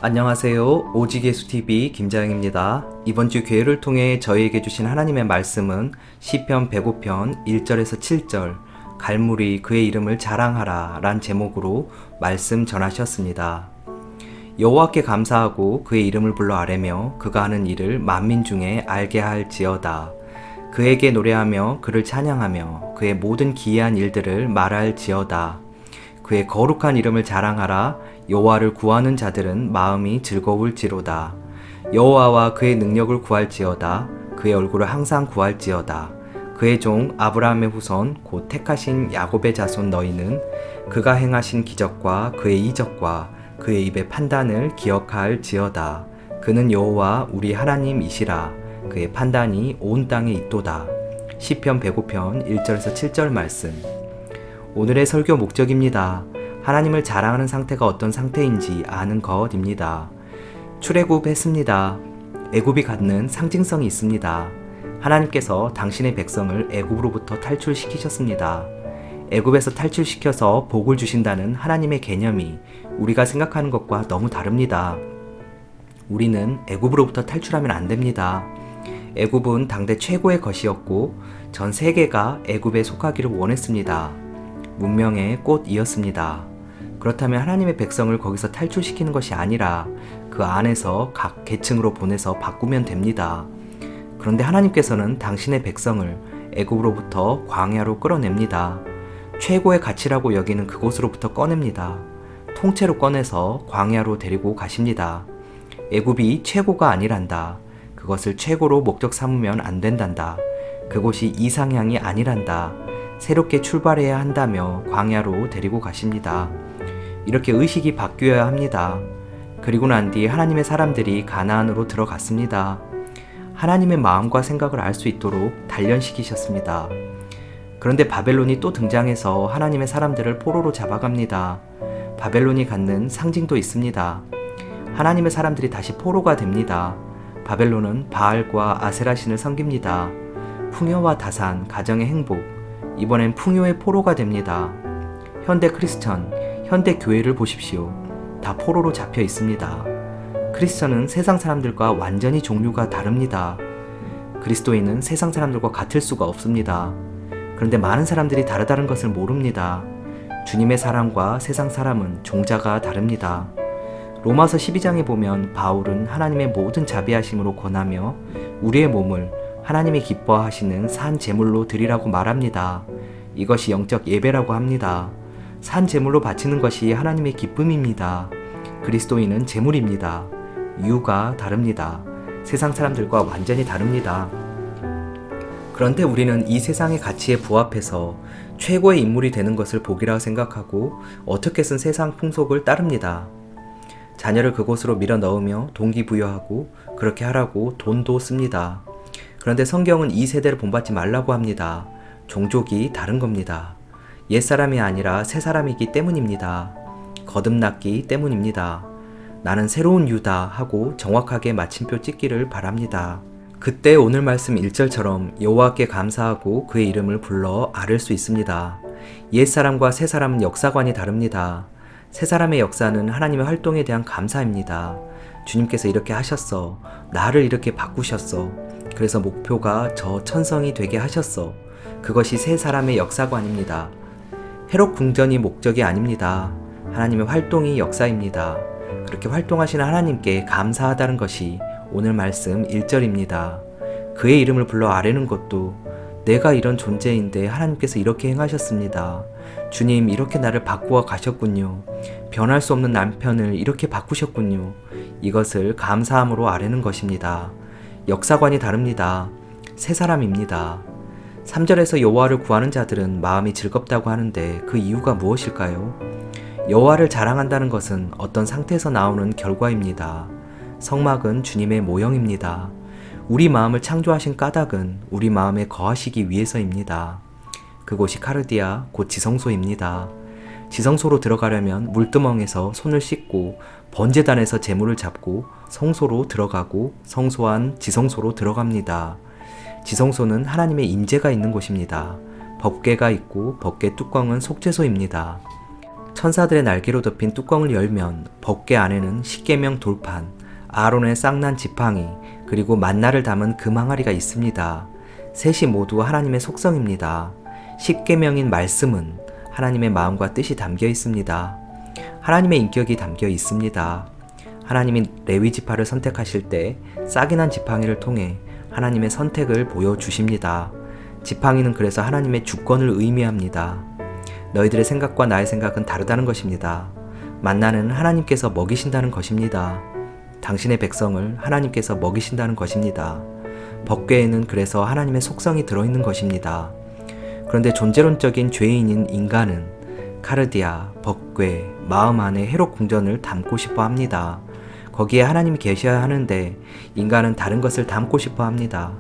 안녕하세요. 오직예수TV 김자영입니다. 이번 주 교회를 통해 저희에게 주신 하나님의 말씀은 시편 105편 1절에서 7절 갈무리 그의 이름을 자랑하라 란 제목으로 말씀 전하셨습니다. 여호와께 감사하고 그의 이름을 불러 아뢰며 그가 하는 일을 만민 중에 알게 할지어다. 그에게 노래하며 그를 찬양하며 그의 모든 기이한 일들을 말할지어다. 그의 거룩한 이름을 자랑하라. 여호와를 구하는 자들은 마음이 즐거울지로다. 여호와와 그의 능력을 구할지어다. 그의 얼굴을 항상 구할지어다. 그의 종 아브라함의 후손 곧 택하신 야곱의 자손 너희는 그가 행하신 기적과 그의 이적과 그의 입의 판단을 기억할지어다. 그는 여호와 우리 하나님이시라. 그의 판단이 온 땅에 있도다. 시편 105편 1절에서 7절 말씀. 오늘의 설교 목적입니다. 하나님을 자랑하는 상태가 어떤 상태인지 아는 것입니다. 출애굽했습니다. 애굽이 갖는 상징성이 있습니다. 하나님께서 당신의 백성을 애굽으로부터 탈출시키셨습니다. 애굽에서 탈출시켜서 복을 주신다는 하나님의 개념이 우리가 생각하는 것과 너무 다릅니다. 우리는 애굽으로부터 탈출하면 안 됩니다. 애굽은 당대 최고의 것이었고 전 세계가 애굽에 속하기를 원했습니다. 문명의 꽃이었습니다. 그렇다면 하나님의 백성을 거기서 탈출시키는 것이 아니라 그 안에서 각 계층으로 보내서 바꾸면 됩니다. 그런데 하나님께서는 당신의 백성을 애굽으로부터 광야로 끌어냅니다. 최고의 가치라고 여기는 그곳으로부터 꺼냅니다. 통째로 꺼내서 광야로 데리고 가십니다. 애굽이 최고가 아니란다. 그것을 최고로 목적 삼으면 안 된단다. 그곳이 이상향이 아니란다. 새롭게 출발해야 한다며 광야로 데리고 가십니다. 이렇게 의식이 바뀌어야 합니다. 그리고 난 뒤 하나님의 사람들이 가나안으로 들어갔습니다. 하나님의 마음과 생각을 알 수 있도록 단련시키셨습니다. 그런데 바벨론이 또 등장해서 하나님의 사람들을 포로로 잡아갑니다. 바벨론이 갖는 상징도 있습니다. 하나님의 사람들이 다시 포로가 됩니다. 바벨론은 바알과 아세라 신을 섬깁니다. 풍요와 다산, 가정의 행복, 이번엔 풍요의 포로가 됩니다. 현대 크리스천, 현대 교회를 보십시오. 다 포로로 잡혀 있습니다. 크리스천은 세상 사람들과 완전히 종류가 다릅니다. 그리스도인은 세상 사람들과 같을 수가 없습니다. 그런데 많은 사람들이 다르다는 것을 모릅니다. 주님의 사람과 세상 사람은 종자가 다릅니다. 로마서 12장에 보면 바울은 하나님의 모든 자비하심으로 권하며 우리의 몸을 하나님이 기뻐하시는 산 제물로 드리라고 말합니다. 이것이 영적 예배라고 합니다. 산 제물로 바치는 것이 하나님의 기쁨입니다. 그리스도인은 제물입니다. 이유가 다릅니다. 세상 사람들과 완전히 다릅니다. 그런데 우리는 이 세상의 가치에 부합해서 최고의 인물이 되는 것을 복이라고 생각하고 어떻게든 세상 풍속을 따릅니다. 자녀를 그곳으로 밀어 넣으며 동기부여하고 그렇게 하라고 돈도 씁니다. 그런데 성경은 이 세대를 본받지 말라고 합니다. 종족이 다른 겁니다. 옛사람이 아니라 새사람이기 때문입니다. 거듭났기 때문입니다. 나는 새로운 유다 하고 정확하게 마침표 찍기를 바랍니다. 그때 오늘 말씀 1절처럼 여호와께 감사하고 그의 이름을 불러 아뢰 수 있습니다. 옛사람과 새사람은 역사관이 다릅니다. 새사람의 역사는 하나님의 활동에 대한 감사입니다. 주님께서 이렇게 하셨어. 나를 이렇게 바꾸셨어. 그래서 목표가 저 천성이 되게 하셨어. 그것이 새사람의 역사관입니다. 회록 궁전이 목적이 아닙니다. 하나님의 활동이 역사입니다. 그렇게 활동하시는 하나님께 감사하다는 것이 오늘 말씀 1절입니다. 그의 이름을 불러 아뢰는 것도 내가 이런 존재인데 하나님께서 이렇게 행하셨습니다. 주님 이렇게 나를 바꾸어 가셨군요. 변할 수 없는 남편을 이렇게 바꾸셨군요. 이것을 감사함으로 아뢰는 것입니다. 역사관이 다릅니다. 새 사람입니다. 3절에서 여호와를 구하는 자들은 마음이 즐겁다고 하는데 그 이유가 무엇일까요? 여호와를 자랑한다는 것은 어떤 상태에서 나오는 결과입니다. 성막은 주님의 모형입니다. 우리 마음을 창조하신 까닭은 우리 마음에 거하시기 위해서입니다. 그곳이 카르디아, 곧 지성소입니다. 지성소로 들어가려면 물두멍에서 손을 씻고 번제단에서 제물을 잡고 성소로 들어가고 성소한 지성소로 들어갑니다. 지성소는 하나님의 임재가 있는 곳입니다. 법궤가 있고 법궤 뚜껑은 속죄소입니다. 천사들의 날개로 덮인 뚜껑을 열면 법궤 안에는 십계명 돌판, 아론의 쌍난 지팡이, 그리고 만나를 담은 금 항아리가 있습니다. 셋이 모두 하나님의 속성입니다. 십계명인 말씀은 하나님의 마음과 뜻이 담겨 있습니다. 하나님의 인격이 담겨 있습니다. 하나님이 레위 지파를 선택하실 때 싹이 난 지팡이를 통해 하나님의 선택을 보여주십니다. 지팡이는 그래서 하나님의 주권을 의미합니다. 너희들의 생각과 나의 생각은 다르다는 것입니다. 만나는 하나님께서 먹이신다는 것입니다. 당신의 백성을 하나님께서 먹이신다는 것입니다. 법궤에는 그래서 하나님의 속성이 들어있는 것입니다. 그런데 존재론적인 죄인인 인간은 카르디아, 법궤, 마음 안에 해롭 궁전을 담고 싶어 합니다. 거기에 하나님이 계셔야 하는데 인간은 다른 것을 담고 싶어 합니다.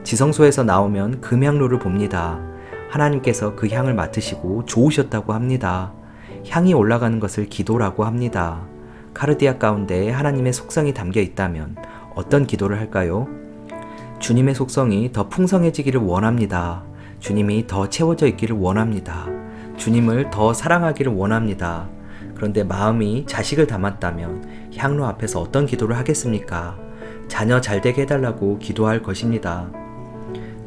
지성소에서 나오면 금향로를 봅니다. 하나님께서 그 향을 맡으시고 좋으셨다고 합니다. 향이 올라가는 것을 기도라고 합니다. 카르디아 가운데 하나님의 속성이 담겨 있다면 어떤 기도를 할까요? 주님의 속성이 더 풍성해지기를 원합니다. 주님이 더 채워져 있기를 원합니다. 주님을 더 사랑하기를 원합니다. 그런데 마음이 자식을 담았다면 향로 앞에서 어떤 기도를 하겠습니까? 자녀 잘되게 해달라고 기도할 것입니다.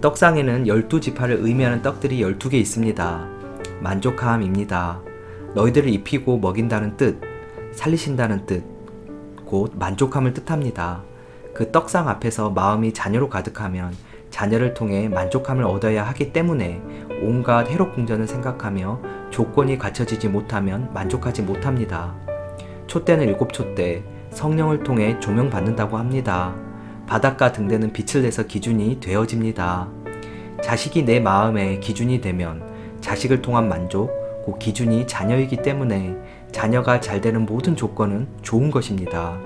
떡상에는 12지파를 의미하는 떡들이 12개 있습니다. 만족함입니다. 너희들을 입히고 먹인다는 뜻, 살리신다는 뜻, 곧 만족함을 뜻합니다. 그 떡상 앞에서 마음이 자녀로 가득하면 자녀를 통해 만족함을 얻어야 하기 때문에 온갖 해롭 궁전을 생각하며 조건이 갖춰지지 못하면 만족하지 못합니다. 촛대는 7촛대, 성령을 통해 조명받는다고 합니다. 바닷가 등대는 빛을 내서 기준이 되어집니다. 자식이 내 마음의 기준이 되면 자식을 통한 만족, 그 기준이 자녀이기 때문에 자녀가 잘 되는 모든 조건은 좋은 것입니다.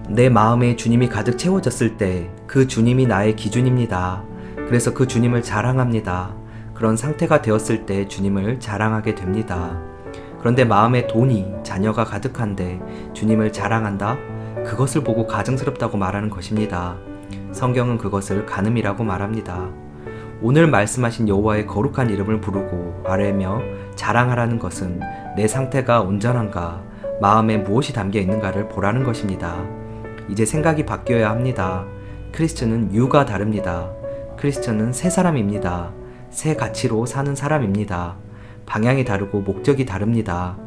내 마음에 주님이 가득 채워졌을 때 그 주님이 나의 기준입니다. 그래서 그 주님을 자랑합니다. 그런 상태가 되었을 때 주님을 자랑하게 됩니다. 그런데 마음에 돈이, 자녀가 가득한데 주님을 자랑한다? 그것을 보고 가증스럽다고 말하는 것입니다. 성경은 그것을 간음이라고 말합니다. 오늘 말씀하신 여호와의 거룩한 이름을 부르고 아뢰며 자랑하라는 것은 내 상태가 온전한가, 마음에 무엇이 담겨 있는가를 보라는 것입니다. 이제 생각이 바뀌어야 합니다. 크리스천은 유가 다릅니다. 크리스천은 새 사람입니다. 새 가치로 사는 사람입니다. 방향이 다르고 목적이 다릅니다.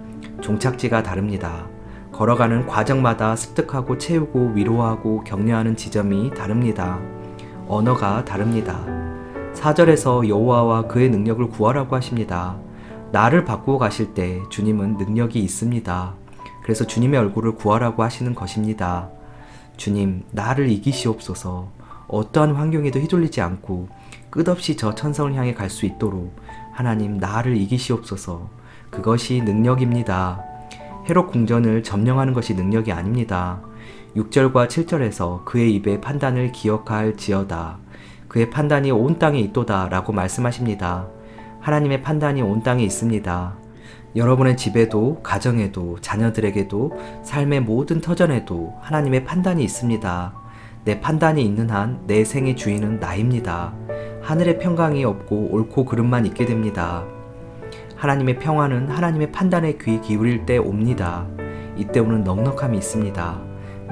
종착지가 다릅니다. 걸어가는 과정마다 습득하고 채우고 위로하고 격려하는 지점이 다릅니다. 언어가 다릅니다. 4절에서 여호와와 그의 능력을 구하라고 하십니다. 나를 바꾸어 가실 때 주님은 능력이 있습니다. 그래서 주님의 얼굴을 구하라고 하시는 것입니다. 주님, 나를 이기시옵소서. 어떠한 환경에도 휘둘리지 않고 끝없이 저 천성을 향해 갈 수 있도록 하나님, 나를 이기시옵소서. 그것이 능력입니다. 해롭 궁전을 점령하는 것이 능력이 아닙니다. 6절과 7절에서 그의 입의 판단을 기억할지어다. 그의 판단이 온 땅에 있도다 라고 말씀하십니다. 하나님의 판단이 온 땅에 있습니다. 여러분의 집에도, 가정에도, 자녀들에게도, 삶의 모든 터전에도 하나님의 판단이 있습니다. 내 판단이 있는 한 내 생의 주인은 나입니다. 하늘의 평강이 없고 옳고 그름만 있게 됩니다. 하나님의 평화는 하나님의 판단에 귀 기울일 때 옵니다. 이때 오는 넉넉함이 있습니다.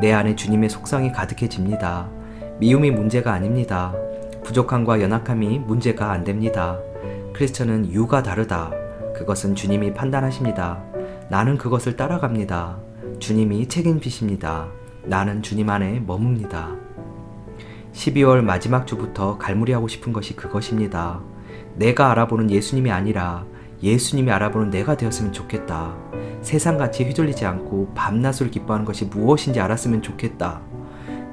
내 안에 주님의 속성이 가득해집니다. 미움이 문제가 아닙니다. 부족함과 연약함이 문제가 안 됩니다. 크리스천은 유가 다르다. 그것은 주님이 판단하십니다. 나는 그것을 따라갑니다. 주님이 책임지십니다. 나는 주님 안에 머뭅니다. 12월 마지막 주부터 갈무리하고 싶은 것이 그것입니다. 내가 알아보는 예수님이 아니라 예수님이 알아보는 내가 되었으면 좋겠다. 세상같이 휘둘리지 않고 밤낮으로 기뻐하는 것이 무엇인지 알았으면 좋겠다.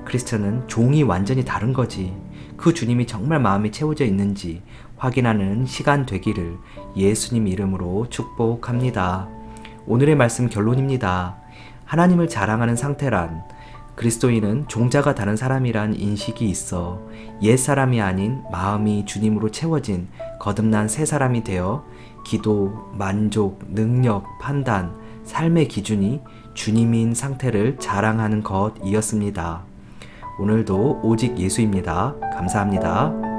크리스천은 종이 완전히 다른 거지. 그 주님이 정말 마음에 채워져 있는지 확인하는 시간 되기를 예수님 이름으로 축복합니다. 오늘의 말씀 결론입니다. 하나님을 자랑하는 상태란 그리스도인은 종자가 다른 사람이란 인식이 있어 옛사람이 아닌 마음이 주님으로 채워진 거듭난 새 사람이 되어 기도, 만족, 능력, 판단, 삶의 기준이 주님인 상태를 자랑하는 것이었습니다. 오늘도 오직 예수입니다. 감사합니다.